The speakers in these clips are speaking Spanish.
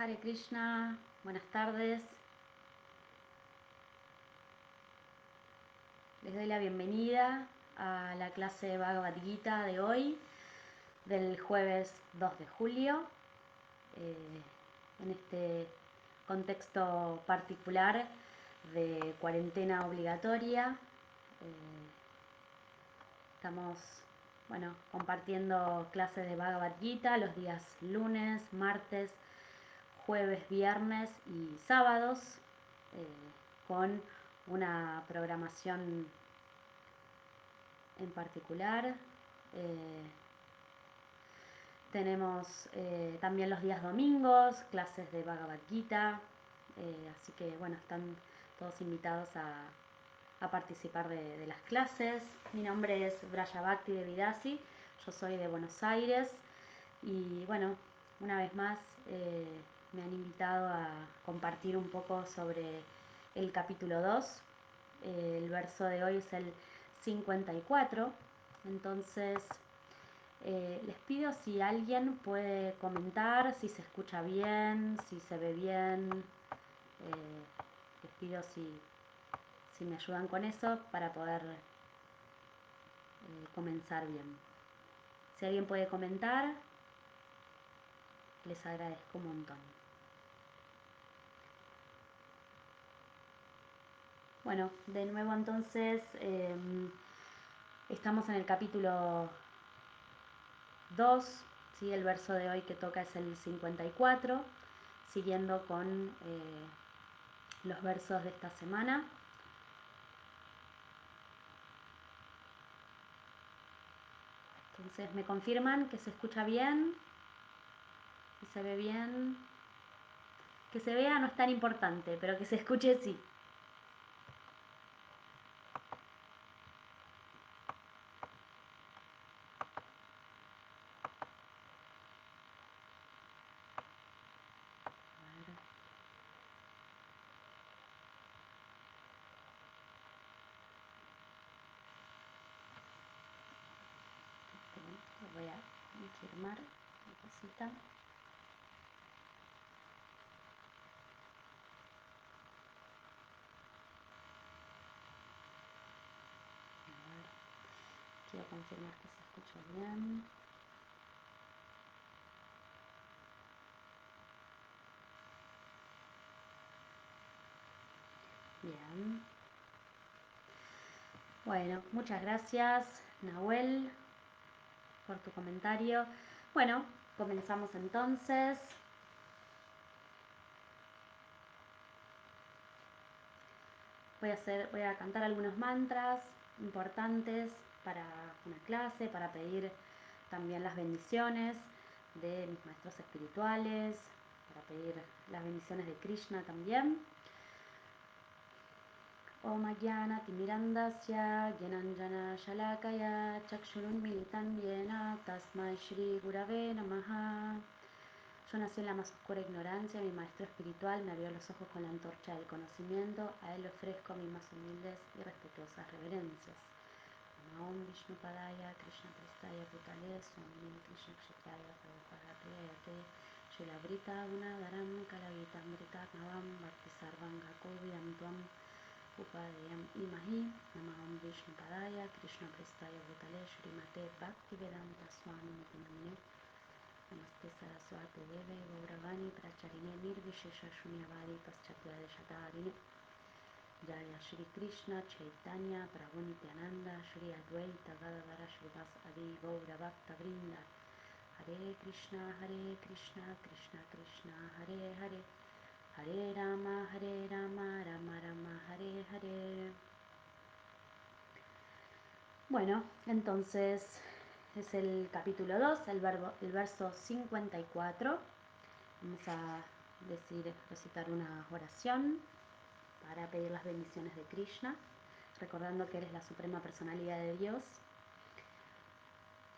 Hare Krishna, buenas tardes. Les doy la bienvenida a la clase de Bhagavad Gita de hoy, del jueves 2 de julio, en este contexto particular de cuarentena obligatoria. Estamos, compartiendo clases de Bhagavad Gita los días lunes, martes, jueves, viernes y sábados, con una programación en particular. Tenemos también los días domingos clases de Bhagavad Gita, así que bueno, están todos invitados a participar de las clases. Mi nombre es Brayabhakti Devidasi, yo soy de Buenos Aires y bueno, una vez más me han invitado a compartir un poco sobre el capítulo 2. El verso de hoy es el 54, entonces les pido si alguien puede comentar, si se escucha bien, si se ve bien. Les pido si me ayudan con eso para poder comenzar bien. Si alguien puede comentar, les agradezco un montón. Bueno, de nuevo entonces estamos en el capítulo 2, ¿sí? El verso de hoy que toca es el 54, siguiendo con los versos de esta semana. Entonces me confirman que se escucha bien, que se ve bien. Que se vea no es tan importante, pero que se escuche sí. Lo voy a confirmar una cosita. Quiero confirmar que se escucha bien. Bien. Bueno, muchas gracias, Nahuel, por tu comentario. Bueno, comenzamos entonces. Voy a cantar algunos mantras importantes para una clase, para pedir también las bendiciones de mis maestros espirituales, para pedir las bendiciones de Krishna también. Om Ajnana Timirandasya Gyananjana Shalakaya Chakshurunmilitan Yena Tasmai Shri Gurave Namaha. Yo nací en la más oscura ignorancia, mi maestro espiritual me abrió los ojos con la antorcha del conocimiento, a él le ofrezco mis más humildes y respetuosas reverencias. Om Vishnu Padaya Krishna Prestaya Bhutale Swami Krishna Kshetraya Prabhupada Priyate Shilabrita Gunadaram Kalavitamrita Navam Bhakti Sarvanga Kovidam Tvam Upadayam Imahi Namaham Vishnu Padaya Krishna Prestaya Bhutale Shrimate Bhakti Vedanta Swami Nityanamine Namaste Saraswate Deve Gauravani Pracharine Nirvishesha Shunyavadi Paschatya Deshatarine Jaya Shri Krishna Chaitanya Prabhu Nityananda Shri Advaita Gadadara Shrivas Adi Gaura Bhakta Vrinda Hare Krishna Krishna Krishna Hare Hare Hare Rama Rama Rama Hare Hare. Bueno, entonces es el capítulo 2, el verso 54. Vamos a recitar una oración para pedir las bendiciones de Krishna, recordando que eres la suprema personalidad de Dios.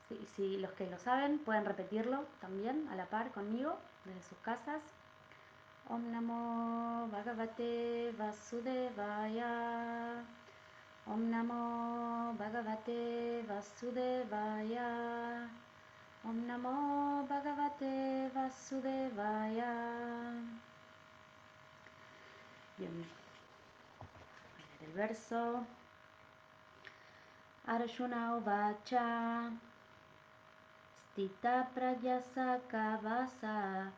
Sí, si los que lo saben pueden repetirlo también a la par conmigo desde sus casas. Om Namo Bhagavate Vasudevaya. Om Namo Bhagavate Vasudevaya. Om Namo Bhagavate Vasudevaya. Vasudevaya. Bien, el verso. Arjuna uvacha stita pragyasaka vasa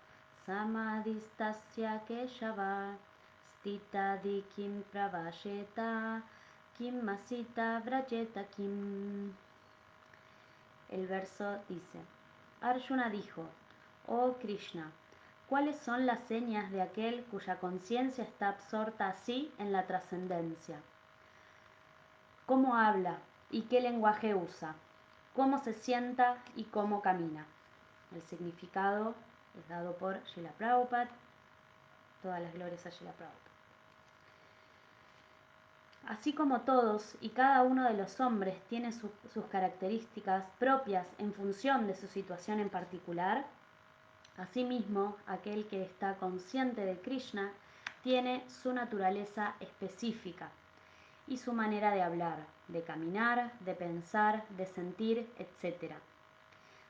samadhistasya keshava stita dikim pravasheta kim masita vrajeta kim. El verso dice: Arjuna dijo: Oh Krishna, ¿cuáles son las señas de aquel cuya conciencia está absorta así en la trascendencia? ¿Cómo habla y qué lenguaje usa? ¿Cómo se sienta y cómo camina? El significado es dado por Srila Prabhupada. Todas las glorias a Srila Prabhupada. Así como todos y cada uno de los hombres tiene sus características propias en función de su situación en particular, asimismo, aquel que está consciente de Krishna tiene su naturaleza específica y su manera de hablar, de caminar, de pensar, de sentir, etc.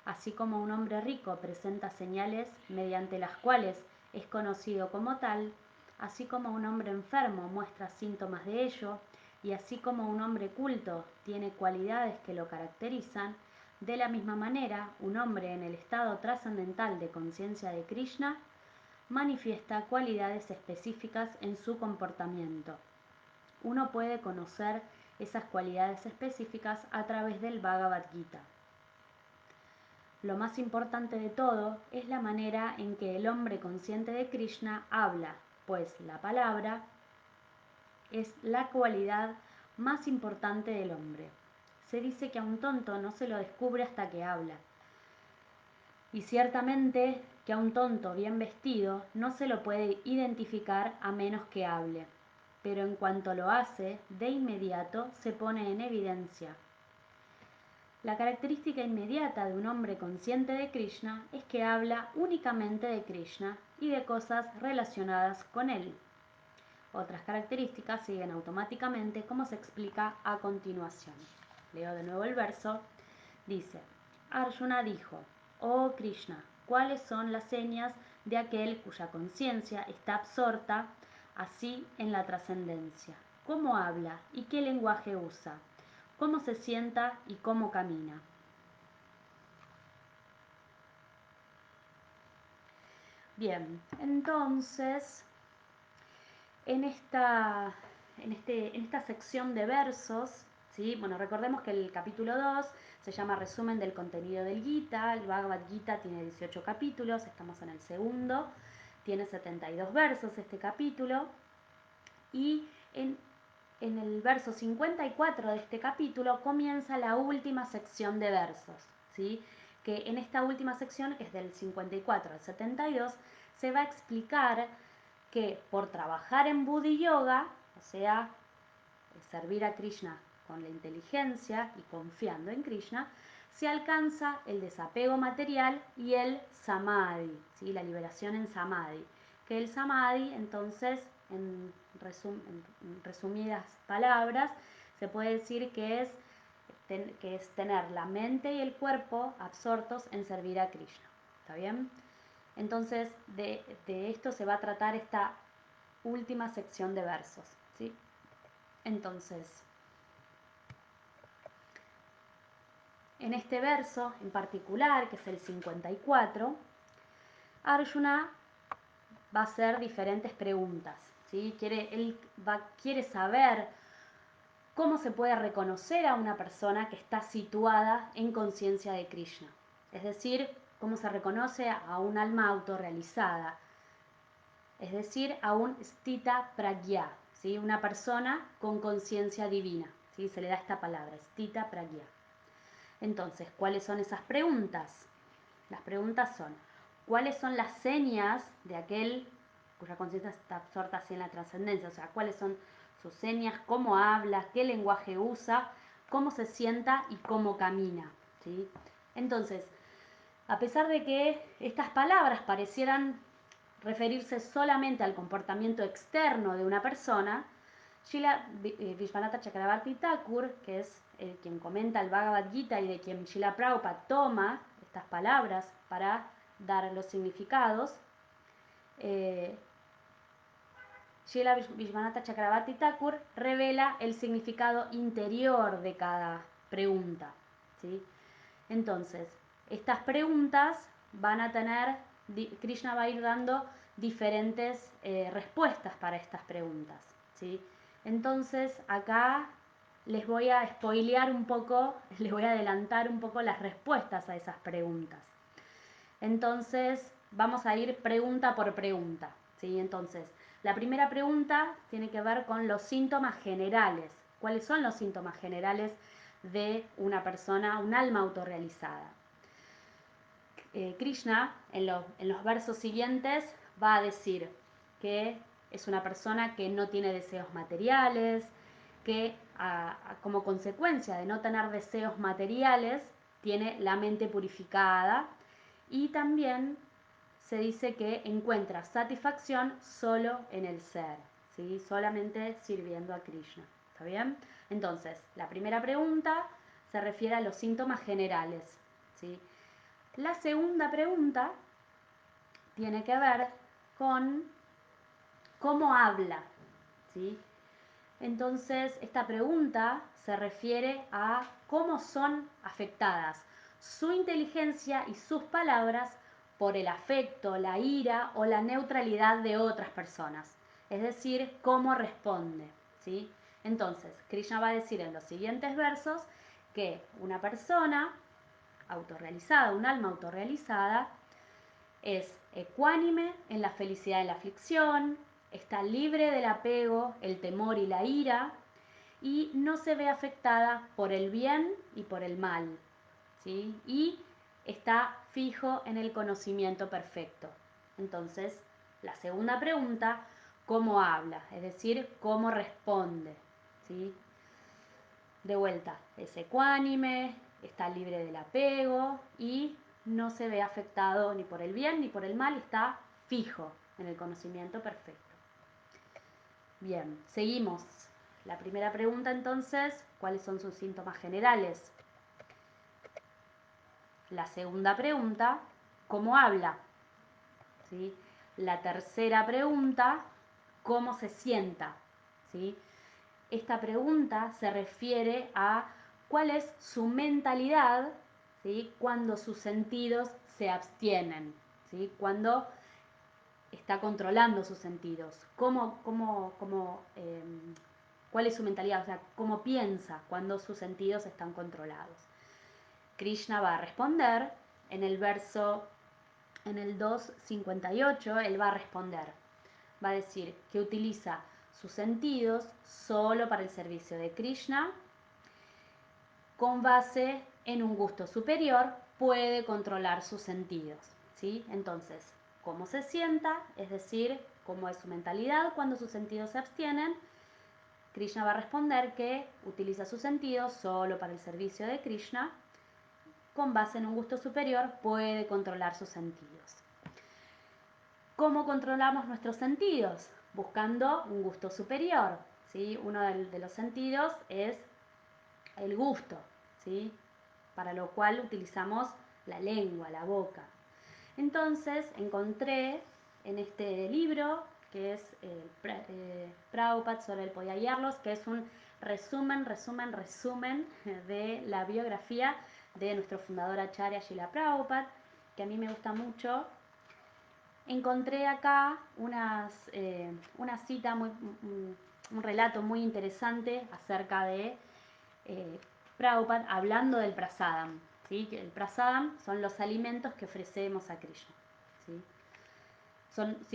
Así como un hombre rico presenta señales mediante las cuales es conocido como tal, así como un hombre enfermo muestra síntomas de ello, y así como un hombre culto tiene cualidades que lo caracterizan, de la misma manera, un hombre en el estado trascendental de conciencia de Krishna manifiesta cualidades específicas en su comportamiento. Uno puede conocer esas cualidades específicas a través del Bhagavad Gita. Lo más importante de todo es la manera en que el hombre consciente de Krishna habla, pues la palabra es la cualidad más importante del hombre. Se dice que a un tonto no se lo descubre hasta que habla. Y ciertamente que a un tonto bien vestido no se lo puede identificar a menos que hable. Pero en cuanto lo hace, de inmediato se pone en evidencia. La característica inmediata de un hombre consciente de Krishna es que habla únicamente de Krishna y de cosas relacionadas con él. Otras características siguen automáticamente, como se explica a continuación. Leo de nuevo el verso. Dice: Arjuna dijo: Oh Krishna, ¿cuáles son las señas de aquel cuya conciencia está absorta así en la trascendencia? ¿Cómo habla y qué lenguaje usa? ¿Cómo se sienta y cómo camina? Bien, entonces, en esta sección de versos, ¿sí? Bueno, recordemos que el capítulo 2 se llama Resumen del contenido del Gita. El Bhagavad Gita tiene 18 capítulos, estamos en el segundo, tiene 72 versos este capítulo, y en el verso 54 de este capítulo comienza la última sección de versos, ¿sí? Que en esta última sección, que es del 54 al 72, se va a explicar que por trabajar en Buddhi Yoga, o sea, servir a Krishna con la inteligencia y confiando en Krishna, se alcanza el desapego material y el samadhi, ¿sí? La liberación en samadhi. Que el samadhi, entonces, en resumidas palabras, se puede decir que es tener la mente y el cuerpo absortos en servir a Krishna. ¿Está bien? Entonces, de esto se va a tratar esta última sección de versos, ¿sí? Entonces, en este verso en particular, que es el 54, Arjuna va a hacer diferentes preguntas, ¿sí? Él quiere saber cómo se puede reconocer a una persona que está situada en conciencia de Krishna. Es decir, cómo se reconoce a un alma autorrealizada. Es decir, a un stita pragya, ¿sí? Una persona con conciencia divina, ¿sí? Se le da esta palabra, stita pragya. Entonces, ¿cuáles son esas preguntas? Las preguntas son: ¿cuáles son las señas de aquel cuya conciencia está absorta así en la trascendencia? O sea, ¿cuáles son sus señas? ¿Cómo habla? ¿Qué lenguaje usa? ¿Cómo se sienta y cómo camina? ¿Sí? Entonces, a pesar de que estas palabras parecieran referirse solamente al comportamiento externo de una persona, Srila Vishwanatha Chakravarti Thakur, que es quien comenta el Bhagavad Gita y de quien Srila Prabhupada toma estas palabras para dar los significados. Srila Vishwanatha Chakravarti Thakur revela el significado interior de cada pregunta, ¿sí? Entonces, estas preguntas van a tener, Krishna va a ir dando diferentes respuestas para estas preguntas, ¿sí? Entonces, acá les voy a spoilear un poco, les voy a adelantar un poco las respuestas a esas preguntas. Entonces, vamos a ir pregunta por pregunta, ¿sí? Entonces, la primera pregunta tiene que ver con los síntomas generales. ¿Cuáles son los síntomas generales de una persona, un alma autorrealizada? Krishna, en los versos siguientes, va a decir que es una persona que no tiene deseos materiales, que como consecuencia de no tener deseos materiales, tiene la mente purificada, y también se dice que encuentra satisfacción solo en el ser, ¿sí? Solamente sirviendo a Krishna. ¿Está bien? Entonces, la primera pregunta se refiere a los síntomas generales, ¿sí? La segunda pregunta tiene que ver con cómo habla, ¿sí? Entonces, esta pregunta se refiere a cómo son afectadas su inteligencia y sus palabras por el afecto, la ira o la neutralidad de otras personas. Es decir, cómo responde, ¿sí? Entonces, Krishna va a decir en los siguientes versos que una persona autorrealizada, un alma autorrealizada, es ecuánime en la felicidad y la aflicción, está libre del apego, el temor y la ira, y no se ve afectada por el bien y por el mal, ¿sí? Y está fijo en el conocimiento perfecto. Entonces, la segunda pregunta, ¿cómo habla? Es decir, ¿cómo responde? ¿Sí? De vuelta, es ecuánime, está libre del apego y no se ve afectado ni por el bien ni por el mal, está fijo en el conocimiento perfecto. Bien, seguimos. La primera pregunta entonces, ¿cuáles son sus síntomas generales? La segunda pregunta, ¿cómo habla? ¿Sí? La tercera pregunta, ¿cómo se sienta? ¿Sí? Esta pregunta se refiere a cuál es su mentalidad, ¿sí? Cuando sus sentidos se abstienen, ¿sí? Cuando está controlando sus sentidos. ¿Cuál es su mentalidad? O sea, ¿cómo piensa cuando sus sentidos están controlados? Krishna va a responder en el 2.58, él va a responder. Va a decir que utiliza sus sentidos solo para el servicio de Krishna, con base en un gusto superior, puede controlar sus sentidos, ¿sí? Entonces, ¿cómo se sienta? Es decir, ¿cómo es su mentalidad cuando sus sentidos se abstienen? Krishna va a responder que utiliza sus sentidos solo para el servicio de Krishna, con base en un gusto superior, puede controlar sus sentidos. ¿Cómo controlamos nuestros sentidos? Buscando un gusto superior, ¿sí? Uno de los sentidos es el gusto, ¿sí? Para lo cual utilizamos la lengua, la boca. Entonces encontré en este libro, que es Prabhupada sobre el Poyayarlos, que es un resumen de la biografía de nuestro fundador Acharya Srila Prabhupada, que a mí me gusta mucho. Encontré acá una cita, un relato muy interesante acerca de Prabhupada hablando del prasadam, ¿sí? Que el prasadam son los alimentos que ofrecemos a Krishna, ¿sí?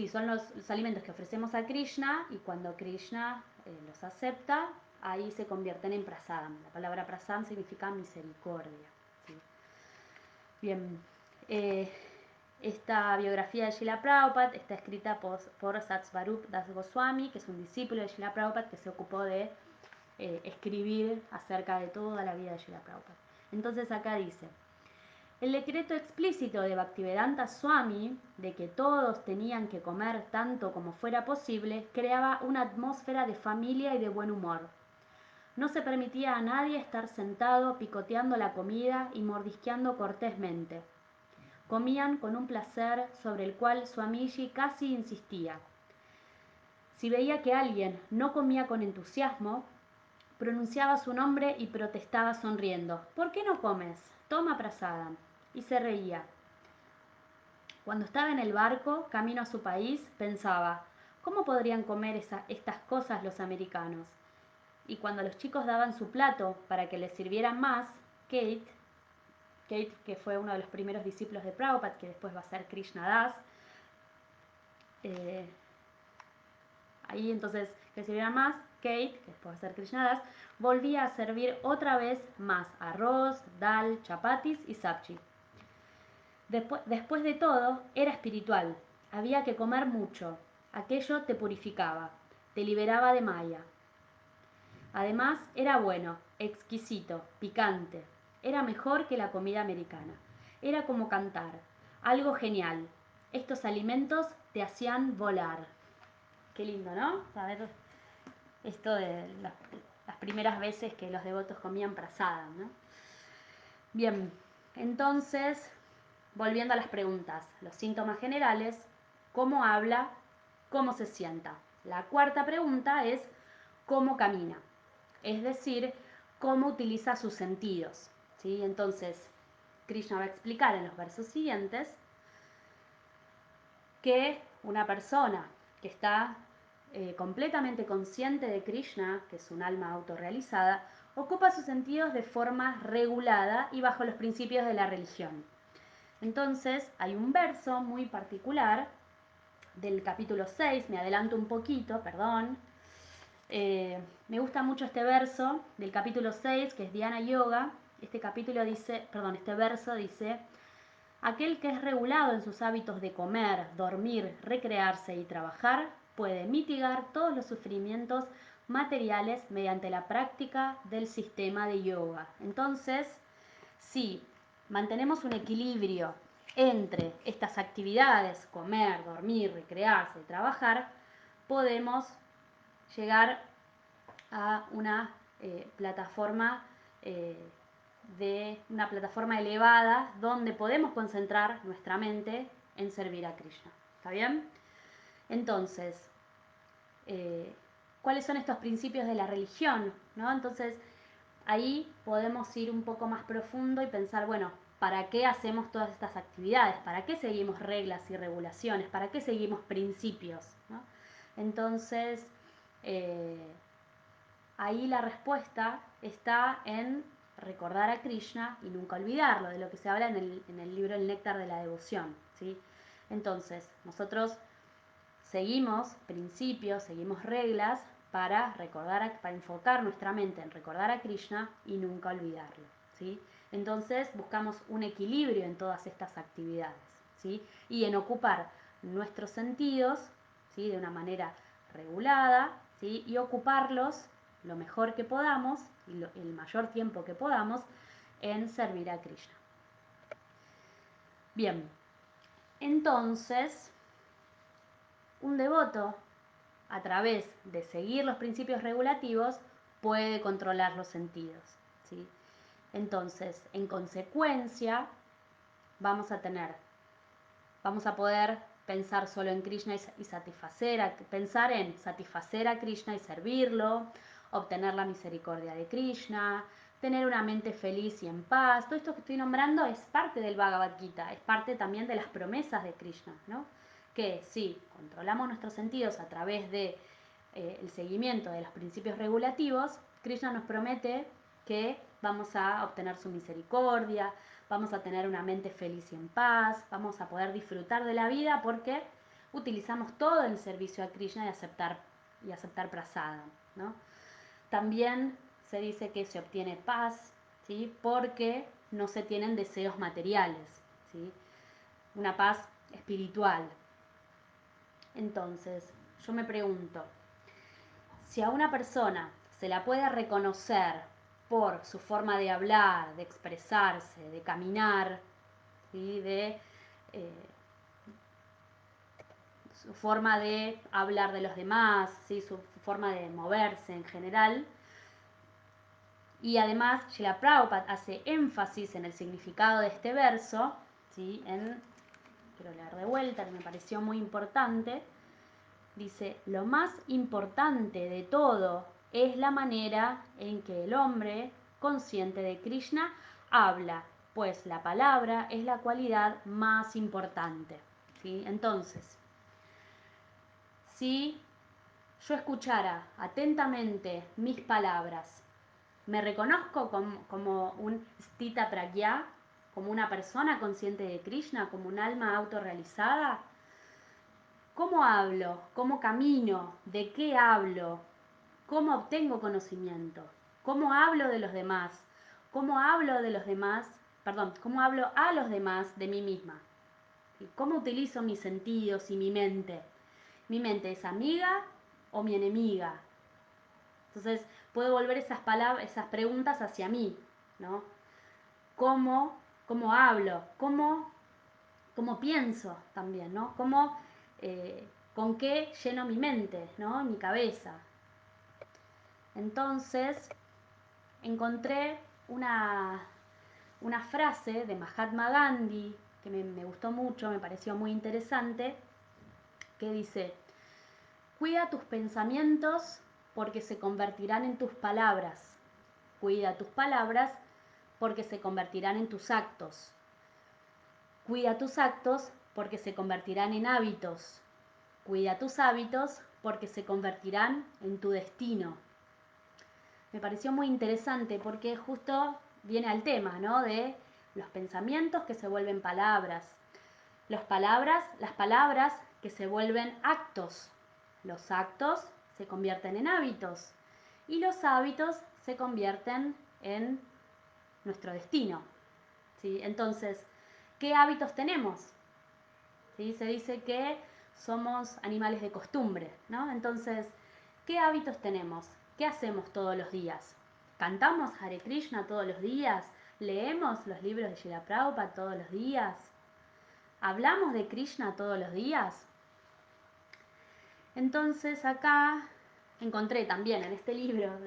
Son los alimentos que ofrecemos a Krishna, y cuando Krishna los acepta, ahí se convierten en prasadam. La palabra prasadam significa misericordia, ¿sí? Bien, esta biografía de Srila Prabhupada está escrita por Satsvarup Das Goswami, que es un discípulo de Srila Prabhupada que se ocupó de escribir acerca de toda la vida de Srila Prabhupada. Entonces acá dice: el decreto explícito de Bhaktivedanta Swami de que todos tenían que comer tanto como fuera posible creaba una atmósfera de familia y de buen humor. No se permitía a nadie estar sentado picoteando la comida y mordisqueando cortésmente. Comían con un placer sobre el cual Swamiji casi insistía. Si veía que alguien no comía con entusiasmo, pronunciaba su nombre y protestaba sonriendo. ¿Por qué no comes? Toma prasada. Y se reía. Cuando estaba en el barco, camino a su país, pensaba, ¿cómo podrían comer estas cosas los americanos? Y cuando los chicos daban su plato para que les sirvieran más, Kate, que fue uno de los primeros discípulos de Prabhupada, que después va a ser Krishna Das, ahí entonces que sirviera más, Kate, que después va a ser Krishna Das, volvía a servir otra vez más arroz, dal, chapatis y sabji. Después de todo, era espiritual, había que comer mucho, aquello te purificaba, te liberaba de Maya. Además, era bueno, exquisito, picante, era mejor que la comida americana, era como cantar, algo genial, estos alimentos te hacían volar. Qué lindo, ¿no? Saber esto de las primeras veces que los devotos comían prasada, ¿no? Bien, entonces, volviendo a las preguntas, los síntomas generales, ¿cómo habla? ¿Cómo se sienta? La cuarta pregunta es ¿cómo camina? Es decir, cómo utiliza sus sentidos, ¿sí? Entonces, Krishna va a explicar en los versos siguientes que una persona que está completamente consciente de Krishna, que es un alma autorrealizada, ocupa sus sentidos de forma regulada y bajo los principios de la religión. Entonces, hay un verso muy particular del capítulo 6, me adelanto un poquito, perdón. Me gusta mucho este verso del capítulo 6, que es Dhyana Yoga. Este verso dice: aquel que es regulado en sus hábitos de comer, dormir, recrearse y trabajar, puede mitigar todos los sufrimientos materiales mediante la práctica del sistema de yoga. Entonces, si mantenemos un equilibrio entre estas actividades, comer, dormir, recrearse y trabajar, podemos llegar a una plataforma elevada donde podemos concentrar nuestra mente en servir a Krishna. ¿Está bien? Entonces, ¿cuáles son estos principios de la religión? ¿No? Entonces, ahí podemos ir un poco más profundo y pensar, bueno, ¿para qué hacemos todas estas actividades? ¿Para qué seguimos reglas y regulaciones? ¿Para qué seguimos principios? ¿No? Entonces, ahí la respuesta está en recordar a Krishna y nunca olvidarlo, de lo que se habla en el libro El Néctar de la Devoción, ¿sí? Entonces, nosotros seguimos principios, seguimos reglas para enfocar nuestra mente en recordar a Krishna y nunca olvidarlo, ¿sí? Entonces, buscamos un equilibrio en todas estas actividades, ¿sí? Y en ocupar nuestros sentidos, ¿sí? De una manera regulada, ¿sí? Y ocuparlos lo mejor que podamos y el mayor tiempo que podamos en servir a Krishna. Bien, entonces, un devoto, a través de seguir los principios regulativos, puede controlar los sentidos, ¿sí? Entonces, en consecuencia, vamos a poder pensar solo en Krishna pensar en satisfacer a Krishna y servirlo, obtener la misericordia de Krishna, tener una mente feliz y en paz. Todo esto que estoy nombrando es parte del Bhagavad Gita, es parte también de las promesas de Krishna, ¿no? Que si controlamos nuestros sentidos a través de el seguimiento de los principios regulativos, Krishna nos promete que vamos a obtener su misericordia, vamos a tener una mente feliz y en paz, vamos a poder disfrutar de la vida porque utilizamos todo el servicio a Krishna y aceptar prasada, ¿no? También se dice que se obtiene paz, ¿sí? Porque no se tienen deseos materiales, ¿sí? Una paz espiritual. Entonces, yo me pregunto, si a una persona se la puede reconocer por su forma de hablar, de expresarse, de caminar, ¿sí? Su forma de hablar de los demás, ¿sí? Su forma de moverse en general. Y además, Srila Prabhupada hace énfasis en el significado de este verso, ¿sí? Quiero leer de vuelta, que me pareció muy importante. Dice, lo más importante de todo es la manera en que el hombre consciente de Krishna habla, pues la palabra es la cualidad más importante, ¿sí? Entonces, si yo escuchara atentamente mis palabras, me reconozco como un stita pragya, como una persona consciente de Krishna, como un alma autorrealizada. ¿Cómo hablo? ¿Cómo camino? ¿De qué hablo? ¿Cómo obtengo conocimiento? ¿Cómo hablo de los demás? ¿Cómo hablo de los demás? Perdón, ¿cómo hablo a los demás de mí misma? ¿Cómo utilizo mis sentidos y mi mente? ¿Mi mente es amiga o mi enemiga? Entonces, puedo volver esas palabras, esas preguntas hacia mí, ¿no? ¿Cómo hablo? ¿Cómo pienso también, ¿no? ¿Con qué lleno mi mente, ¿no? Mi cabeza. Entonces, encontré una frase de Mahatma Gandhi que me gustó mucho, me pareció muy interesante, que dice, cuida tus pensamientos porque se convertirán en tus palabras. Cuida tus palabras porque se convertirán en tus actos. Cuida tus actos porque se convertirán en hábitos. Cuida tus hábitos porque se convertirán en tu destino. Me pareció muy interesante porque justo viene al tema, ¿no? De los pensamientos que se vuelven palabras, las palabras que se vuelven actos, los actos se convierten en hábitos y los hábitos se convierten en nuestro destino, ¿sí? Entonces, ¿qué hábitos tenemos? ¿Sí? Se dice que somos animales de costumbre, ¿no? Entonces, ¿qué hábitos tenemos? ¿Qué hacemos todos los días? ¿Cantamos Hare Krishna todos los días? ¿Leemos los libros de Srila Prabhupada todos los días? ¿Hablamos de Krishna todos los días? Entonces acá encontré también en este libro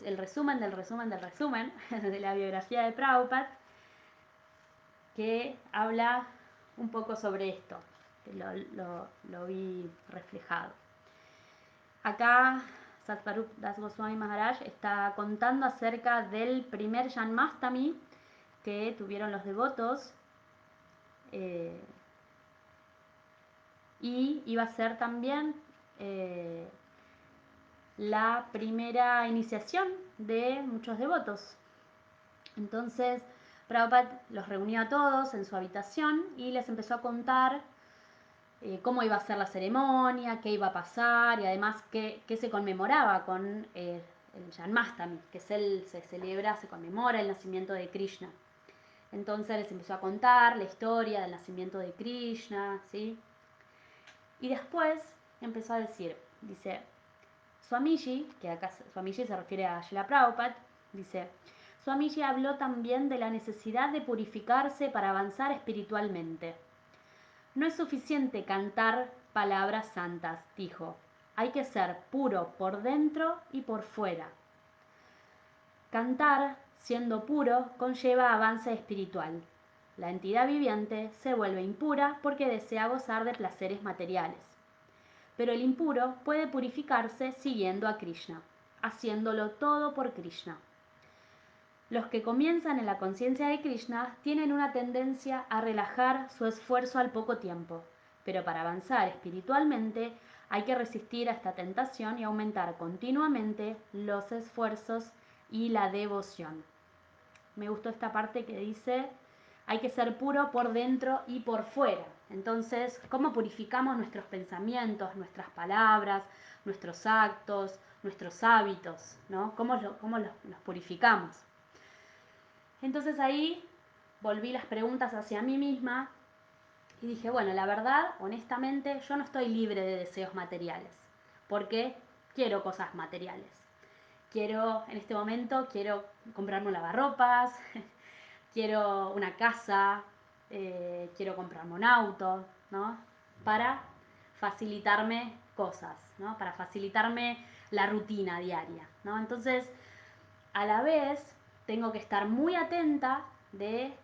el resumen del resumen del resumen de la biografía de Prabhupada, que habla un poco sobre esto, que lo vi reflejado. Acá Satparup Das Goswami Maharaj está contando acerca del primer Janmastami que tuvieron los devotos, y iba a ser también la primera iniciación de muchos devotos. Entonces Prabhupada los reunió a todos en su habitación y les empezó a contar cómo iba a ser la ceremonia, qué iba a pasar y además qué se conmemoraba con el Janmastami, que se conmemora el nacimiento de Krishna. Entonces les empezó a contar la historia del nacimiento de Krishna, ¿sí? Y después empezó a dice, Swamiji, que acá Swamiji se refiere a Srila Prabhupada, dice, Swamiji habló también de la necesidad de purificarse para avanzar espiritualmente. No es suficiente cantar palabras santas, dijo. Hay que ser puro por dentro y por fuera. Cantar, siendo puro, conlleva avance espiritual. La entidad viviente se vuelve impura porque desea gozar de placeres materiales. Pero el impuro puede purificarse siguiendo a Krishna, haciéndolo todo por Krishna. Los que comienzan en la conciencia de Krishna tienen una tendencia a relajar su esfuerzo al poco tiempo, pero para avanzar espiritualmente hay que resistir a esta tentación y aumentar continuamente los esfuerzos y la devoción. Me gustó esta parte que dice, hay que ser puro por dentro y por fuera. Entonces, ¿cómo purificamos nuestros pensamientos, nuestras palabras, nuestros actos, nuestros hábitos, ¿no? ¿Cómo los purificamos? Entonces ahí volví las preguntas hacia mí misma y dije, bueno, la verdad, honestamente, yo no estoy libre de deseos materiales, porque quiero cosas materiales. En este momento, quiero comprarme un lavarropas, quiero una casa, quiero comprarme un auto, ¿no? Para facilitarme cosas, ¿no? Para facilitarme la rutina diaria, ¿no? Entonces, a la vez, tengo que estar muy atenta de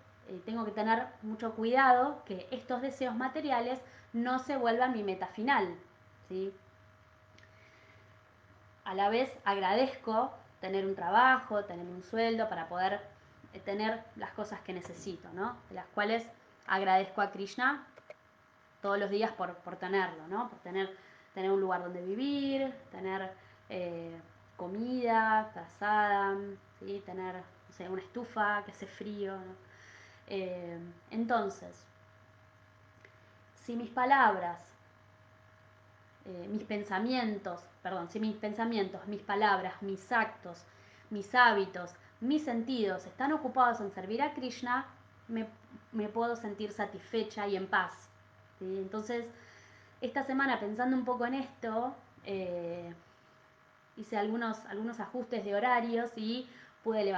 tengo que tener mucho cuidado que estos deseos materiales no se vuelvan mi meta final, ¿sí? A la vez agradezco tener un trabajo, tener un sueldo para poder tener las cosas que necesito, ¿no? De las cuales agradezco a Krishna todos los días por tenerlo, ¿no? Por tener un lugar donde vivir, tener comida, calzada, ¿sí? Tener, no sé, una estufa que hace frío, ¿no? Entonces, si mis palabras, si mis pensamientos, mis palabras, mis actos, mis hábitos, mis sentidos están ocupados en servir a Krishna, me puedo sentir satisfecha y en paz, ¿sí? Entonces, esta semana pensando un poco en esto, hice algunos ajustes de horarios y pude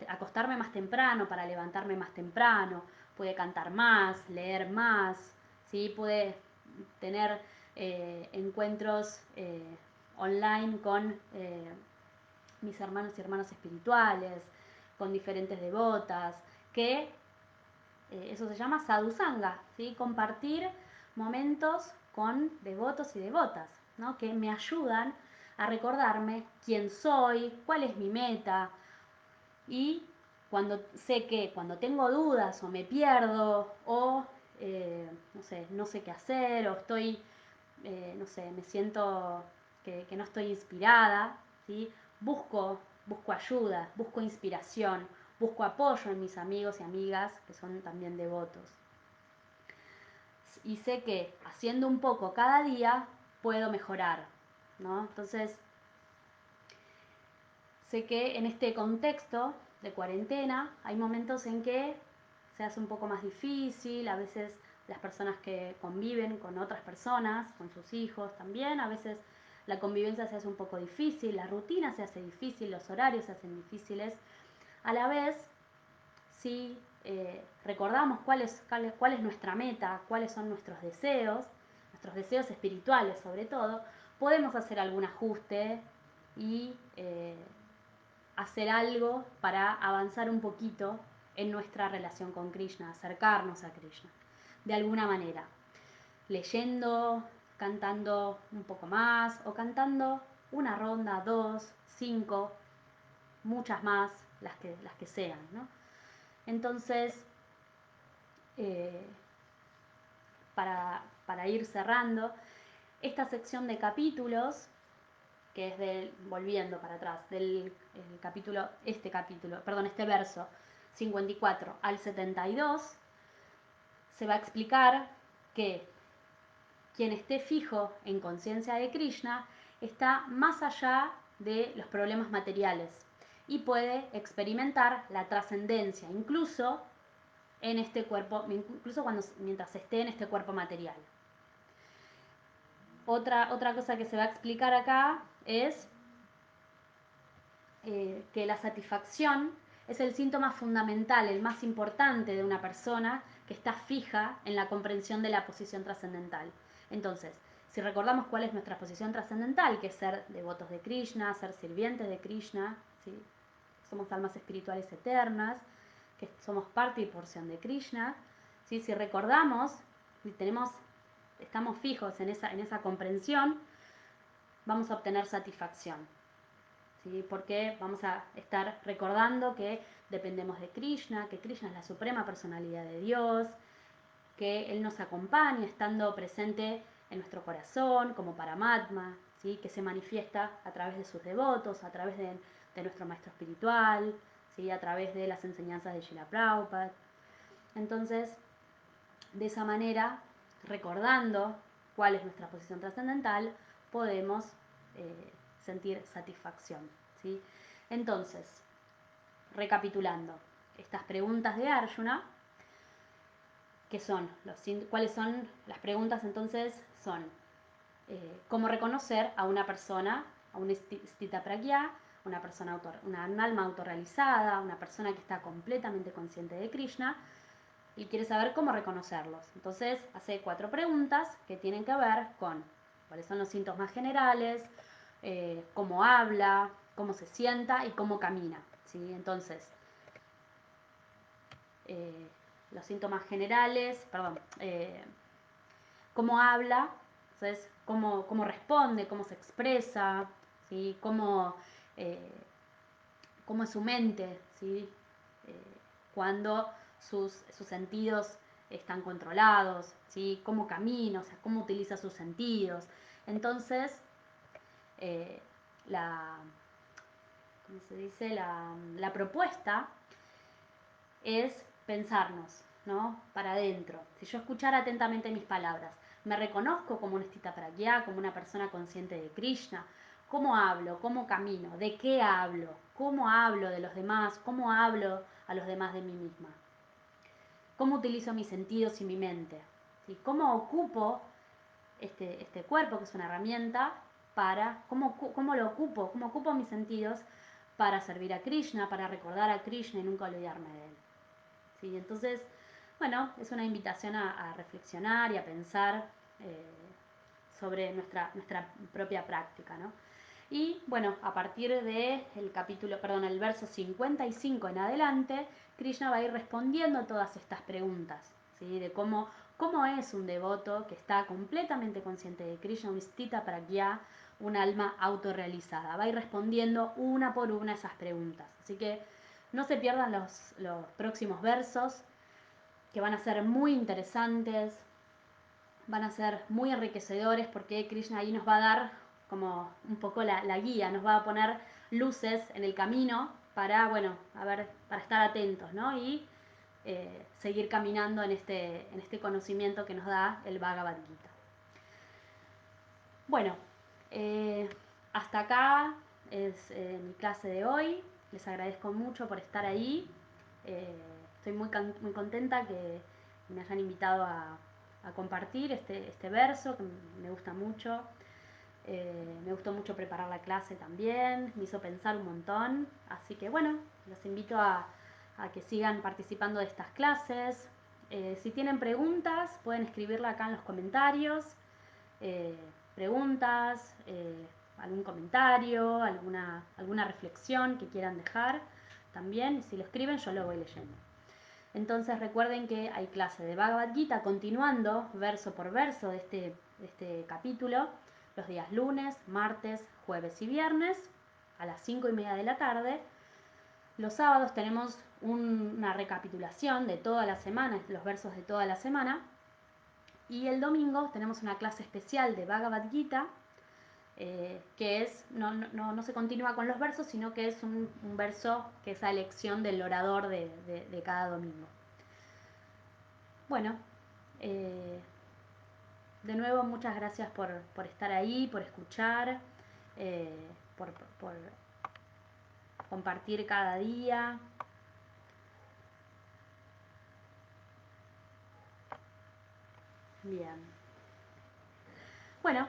acostarme más temprano para levantarme más temprano, pude cantar más, leer más, ¿sí? Pude tener encuentros online con mis hermanos y hermanas espirituales, con diferentes devotas, que eso se llama sadhusanga, ¿sí? Compartir momentos con devotos y devotas, ¿no? Que me ayudan a recordarme quién soy, cuál es mi meta, y cuando tengo dudas o me pierdo o no sé qué hacer o estoy, no sé, me siento que no estoy inspirada, ¿sí? Busco ayuda, busco inspiración, busco apoyo en mis amigos y amigas que son también devotos. Y sé que haciendo un poco cada día puedo mejorar, ¿no? Entonces, sé que en este contexto de cuarentena hay momentos en que se hace un poco más difícil, a veces las personas que conviven con otras personas, con sus hijos también, a veces la convivencia se hace un poco difícil, la rutina se hace difícil, los horarios se hacen difíciles. A la vez, si recordamos cuál es nuestra meta, cuáles son nuestros deseos espirituales sobre todo, podemos hacer algún ajuste y hacer algo para avanzar un poquito en nuestra relación con Krishna, acercarnos a Krishna, de alguna manera, leyendo, cantando un poco más o cantando una ronda, 2, 5, muchas más, las que sean, ¿no? Entonces, eh, para ir cerrando, esta sección de capítulos, que es volviendo para atrás, este verso 54 al 72, se va a explicar que quien esté fijo en conciencia de Krishna está más allá de los problemas materiales y puede experimentar la trascendencia, incluso en este cuerpo, mientras esté en este cuerpo material. Otra cosa que se va a explicar acá es que la satisfacción es el síntoma fundamental, el más importante de una persona que está fija en la comprensión de la posición trascendental. Entonces, si recordamos cuál es nuestra posición trascendental, que es ser devotos de Krishna, ser sirvientes de Krishna, ¿sí? Somos almas espirituales eternas, que somos parte y porción de Krishna, ¿sí? Si recordamos y estamos fijos en esa comprensión, vamos a obtener satisfacción, ¿sí? Porque vamos a estar recordando que dependemos de Krishna, que Krishna es la suprema personalidad de Dios, que Él nos acompaña estando presente en nuestro corazón como Paramatma, ¿sí? Que se manifiesta a través de sus devotos, a través de nuestro maestro espiritual, ¿sí? A través de las enseñanzas de Srila Prabhupada. Entonces, de esa manera, recordando cuál es nuestra posición trascendental, podemos sentir satisfacción, ¿sí? Entonces, recapitulando, estas preguntas de Arjuna, ¿cuáles son las preguntas? Entonces son cómo reconocer a una persona, a un Sthita Pragya, un alma autorrealizada, una persona que está completamente consciente de Krishna y quiere saber cómo reconocerlos. Entonces hace 4 preguntas que tienen que ver con cuáles son los síntomas generales, cómo habla, cómo se sienta y cómo camina, ¿sí? Entonces, los síntomas generales, perdón, cómo habla, entonces cómo responde, cómo se expresa, ¿sí? Cómo es su mente, ¿sí? Cuando sus sentidos están controlados, ¿sí? Cómo camina, o sea, cómo utiliza sus sentidos. Entonces, la, ¿cómo se dice? La propuesta es pensarnos, ¿no? Para adentro. Si yo escuchara atentamente mis palabras, me reconozco como un Stita Pragya, como una persona consciente de Krishna. ¿Cómo hablo? ¿Cómo camino? ¿De qué hablo? ¿Cómo hablo de los demás? ¿Cómo hablo a los demás de mí misma? ¿Cómo utilizo mis sentidos y mi mente? ¿Sí? ¿Cómo ocupo este cuerpo, que es una herramienta, cómo lo ocupo? ¿Cómo ocupo mis sentidos para servir a Krishna, para recordar a Krishna y nunca olvidarme de él? ¿Sí? Entonces, bueno, es una invitación a reflexionar y a pensar sobre nuestra propia práctica, ¿no? Y bueno, a partir del el verso 55 en adelante, Krishna va a ir respondiendo todas estas preguntas, ¿sí? De cómo es un devoto que está completamente consciente de Krishna, un Stita Pragya, un alma autorrealizada. Va a ir respondiendo una por una esas preguntas. Así que no se pierdan los próximos versos, que van a ser muy interesantes, van a ser muy enriquecedores, porque Krishna ahí nos va a dar como un poco la guía, nos va a poner luces en el camino para, bueno, para estar atentos, ¿no? Y seguir caminando en este conocimiento que nos da el Bhagavad Gita. Bueno, hasta acá es mi clase de hoy. Les agradezco mucho por estar ahí. Estoy muy contenta que me hayan invitado a compartir este verso, que me gusta mucho. Me gustó mucho preparar la clase también, me hizo pensar un montón. Así que bueno, los invito a que sigan participando de estas clases. Si tienen preguntas, pueden escribirla acá en los comentarios. Preguntas, algún comentario, alguna reflexión que quieran dejar también. Si lo escriben, yo lo voy leyendo. Entonces recuerden que hay clase de Bhagavad Gita continuando verso por verso de este capítulo los días lunes, martes, jueves y viernes a las 5:30 de la tarde. Los sábados tenemos una recapitulación de toda la semana, los versos de toda la semana. Y el domingo tenemos una clase especial de Bhagavad Gita, que no se continúa con los versos, sino que es un verso que es la elección del orador de cada domingo. Bueno, de nuevo muchas gracias por estar ahí, por escuchar, por compartir cada día. Bien. Bueno,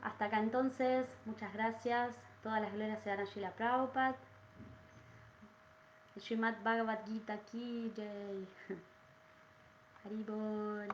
hasta acá entonces, muchas gracias. Todas las glorias se dan a Srila Prabhupada. Srimad Bhagavad Gita ki jai. Haribol.